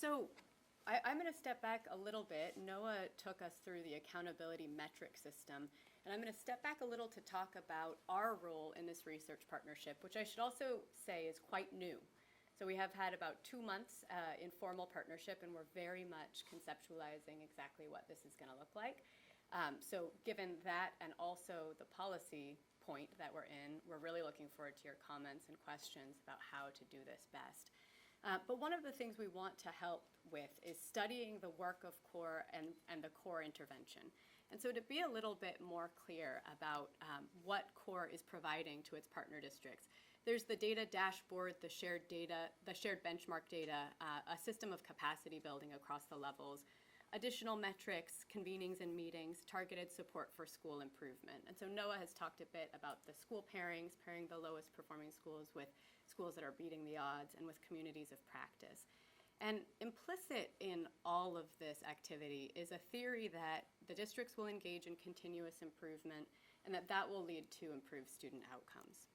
So I'm going to step back a little bit. Noah took us through the accountability metric system, and I'm going to step back a little to talk about our role in this research partnership, which I should also say is quite new. So we have had about 2 months in formal partnership, and we're very much conceptualizing exactly what this is going to look like. So given that and also the policy point that we're in, we're really looking forward to your comments and questions about how to do this best. But one of the things we want to help with is studying the work of CORE and the CORE intervention. And so to be a little bit more clear about what CORE is providing to its partner districts, there's the data dashboard, the shared benchmark data, a system of capacity building across the levels, additional metrics, convenings and meetings, targeted support for school improvement. And so Noah has talked a bit about the school pairings, pairing the lowest performing schools with schools that are beating the odds and with communities of practice. And implicit in all of this activity is a theory that the districts will engage in continuous improvement and that will lead to improved student outcomes.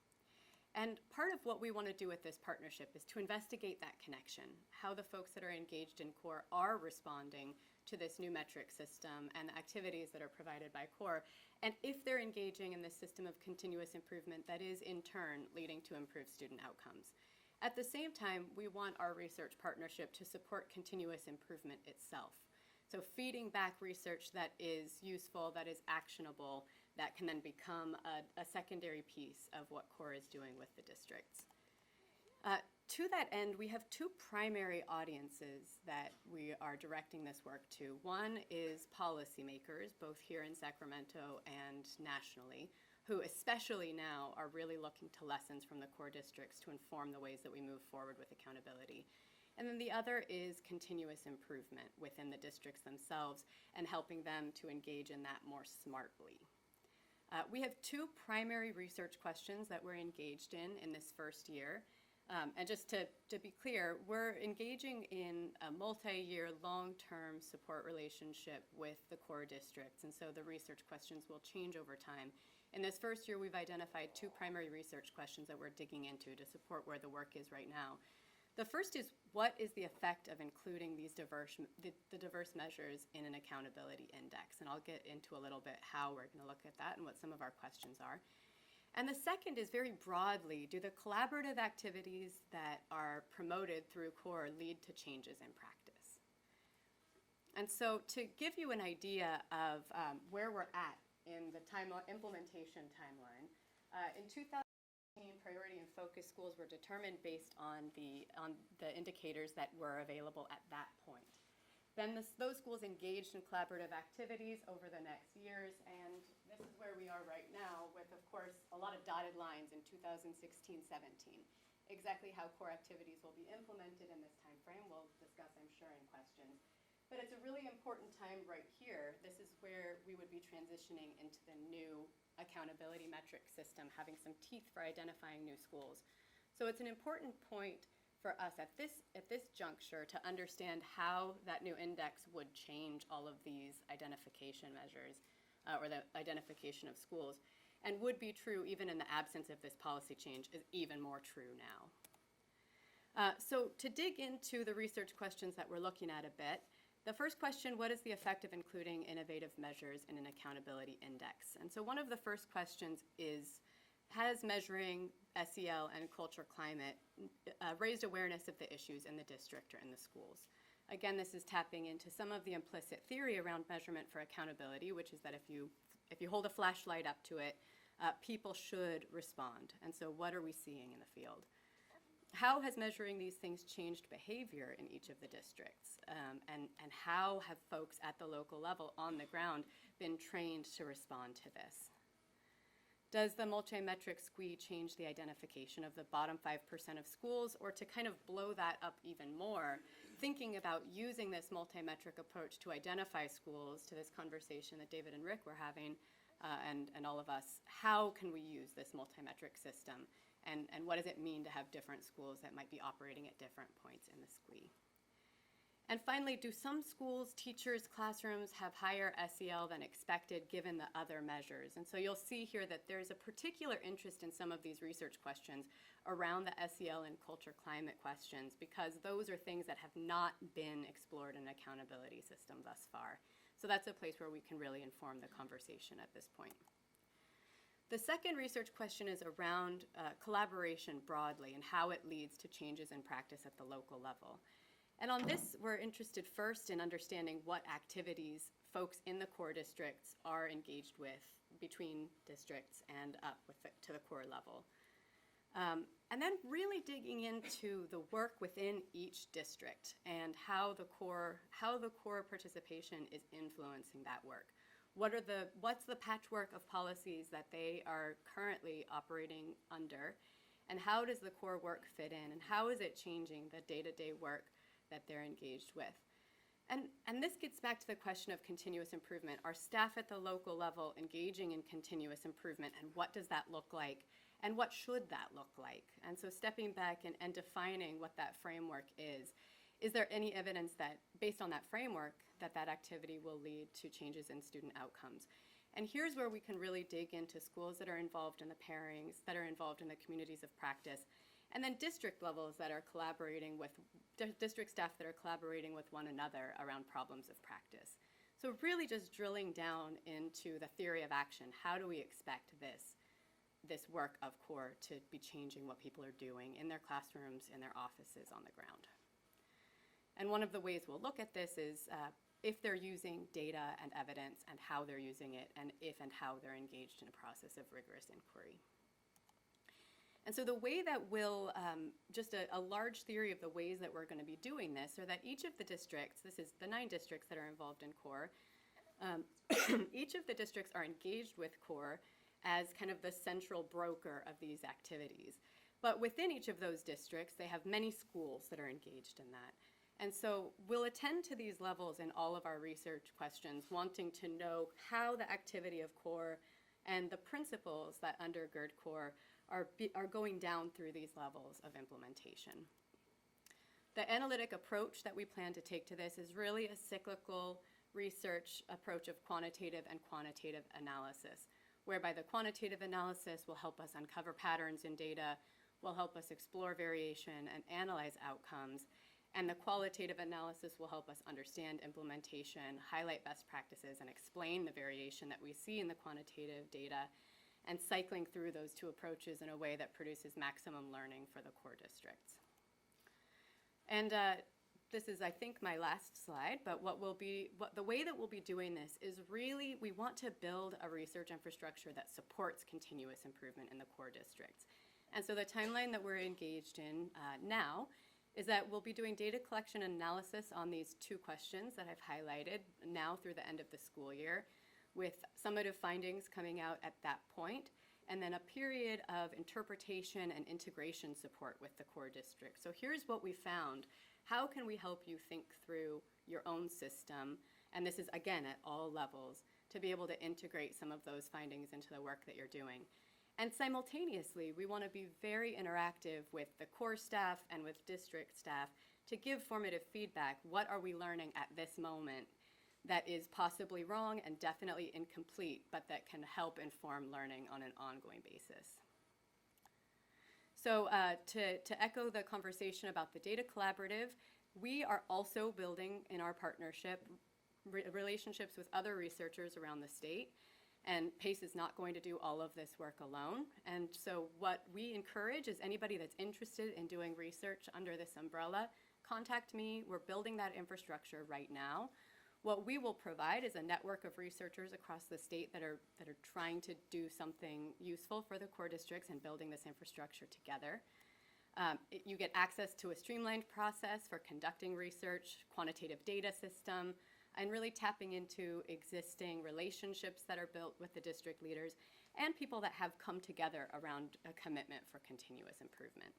And part of what we want to do with this partnership is to investigate that connection, how the folks that are engaged in CORE are responding to this new metric system and the activities that are provided by CORE, and if they're engaging in this system of continuous improvement that is in turn leading to improved student outcomes. At the same time, we want our research partnership to support continuous improvement itself. So feeding back research that is useful, that is actionable, that can then become a secondary piece of what CORE is doing with the districts. To that end, we have 2 primary audiences that we are directing this work to. One is policymakers, both here in Sacramento and nationally, who especially now are really looking to lessons from the CORE districts to inform the ways that we move forward with accountability. And then the other is continuous improvement within the districts themselves and helping them to engage in that more smartly. We have 2 primary research questions that we're engaged in this first year. And just to be clear, we're engaging in a multi-year, long-term support relationship with the CORE districts, and so the research questions will change over time. In this first year, we've identified 2 primary research questions that we're digging into to support where the work is right now. The first is, what is the effect of including these diverse measures in an accountability index? And I'll get into a little bit how we're going to look at that and what some of our questions are. And the second is, very broadly, do the collaborative activities that are promoted through CORE lead to changes in practice? And so to give you an idea of where we're at in the implementation timeline, in 2018, priority and focus schools were determined based on the indicators that were available at that point. Then those schools engaged in collaborative activities over the next years, and this is where we are right now with, of course, a lot of dotted lines in 2016-17. Exactly how CORE activities will be implemented in this time frame we'll discuss, I'm sure, in questions. But it's a really important time right here. This is where we would be transitioning into the new accountability metric system, having some teeth for identifying new schools. So it's an important point for us at this juncture to understand how that new index would change all of these identification measures or the identification of schools, and would be true even in the absence of this policy change is even more true now. So to dig into the research questions that we're looking at a bit, the first question, what is the effect of including innovative measures in an accountability index? And so one of the first questions is, has measuring SEL and culture climate raised awareness of the issues in the district or in the schools? Again, this is tapping into some of the implicit theory around measurement for accountability, which is that if you hold a flashlight up to it, people should respond. And so what are we seeing in the field? How has measuring these things changed behavior in each of the districts? And how have folks at the local level on the ground been trained to respond to this? Does the multi-metric squee change the identification of the bottom 5% of schools? Or to kind of blow that up even more, thinking about using this multi-metric approach to identify schools, to this conversation that David and Rick were having, and all of us, how can we use this multi-metric system? And what does it mean to have different schools that might be operating at different points in the squee? And finally, do some schools, teachers, classrooms have higher SEL than expected given the other measures? And so you'll see here that there's a particular interest in some of these research questions around the SEL and culture climate questions, because those are things that have not been explored in an accountability system thus far. So that's a place where we can really inform the conversation at this point. The second research question is around collaboration broadly and how it leads to changes in practice at the local level. And on this, we're interested first in understanding what activities folks in the core districts are engaged with between districts and up to the core level. And then really digging into the work within each district and how the core participation is influencing that work. What's the patchwork of policies that they are currently operating under, and how does the core work fit in, and how is it changing the day-to-day work that they're engaged with? And this gets back to the question of continuous improvement. Are staff at the local level engaging in continuous improvement, and what does that look like, and what should that look like? And so stepping back and defining what that framework is there any evidence that, based on that framework, that activity will lead to changes in student outcomes? And here's where we can really dig into schools that are involved in the pairings, that are involved in the communities of practice, and then district levels that are collaborating with, district staff that are collaborating with one another around problems of practice. So really just drilling down into the theory of action. How do we expect this work of core to be changing what people are doing in their classrooms, in their offices, on the ground? And one of the ways we'll look at this is if they're using data and evidence, and how they're using it, and if and how they're engaged in a process of rigorous inquiry. And so the way that we'll, just a large theory of the ways that we're going to be doing this, are that each of the districts, this is the 9 districts that are involved in core, each of the districts are engaged with core as kind of the central broker of these activities. But within each of those districts, they have many schools that are engaged in that. And so we'll attend to these levels in all of our research questions, wanting to know how the activity of core and the principles that undergird core are going down through these levels of implementation. The analytic approach that we plan to take to this is really a cyclical research approach of quantitative and quantitative analysis, whereby the quantitative analysis will help us uncover patterns in data, will help us explore variation and analyze outcomes, and the qualitative analysis will help us understand implementation, highlight best practices, and explain the variation that we see in the quantitative data, and cycling through those 2 approaches in a way that produces maximum learning for the core districts. And this is, I think, my last slide, but the way that we'll be doing this is really, we want to build a research infrastructure that supports continuous improvement in the core districts. And so the timeline that we're engaged in now is that we'll be doing data collection and analysis on these 2 questions that I've highlighted now through the end of the school year, with summative findings coming out at that point, and then a period of interpretation and integration support with the core district. So here's what we found. How can we help you think through your own system? And this is, again, at all levels, to be able to integrate some of those findings into the work that you're doing. And simultaneously, we want to be very interactive with the core staff and with district staff to give formative feedback. What are we learning at this moment that is possibly wrong and definitely incomplete, but that can help inform learning on an ongoing basis? So to echo the conversation about the data collaborative, we are also building in our partnership relationships with other researchers around the state. And PACE is not going to do all of this work alone. And so what we encourage is anybody that's interested in doing research under this umbrella, contact me. We're building that infrastructure right now. What we will provide is a network of researchers across the state that are trying to do something useful for the core districts and building this infrastructure together. You get access to a streamlined process for conducting research, quantitative data system, and really tapping into existing relationships that are built with the district leaders and people that have come together around a commitment for continuous improvement.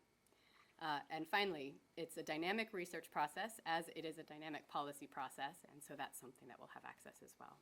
And finally, it's a dynamic research process as it is a dynamic policy process, and so that's something that we'll have access as well.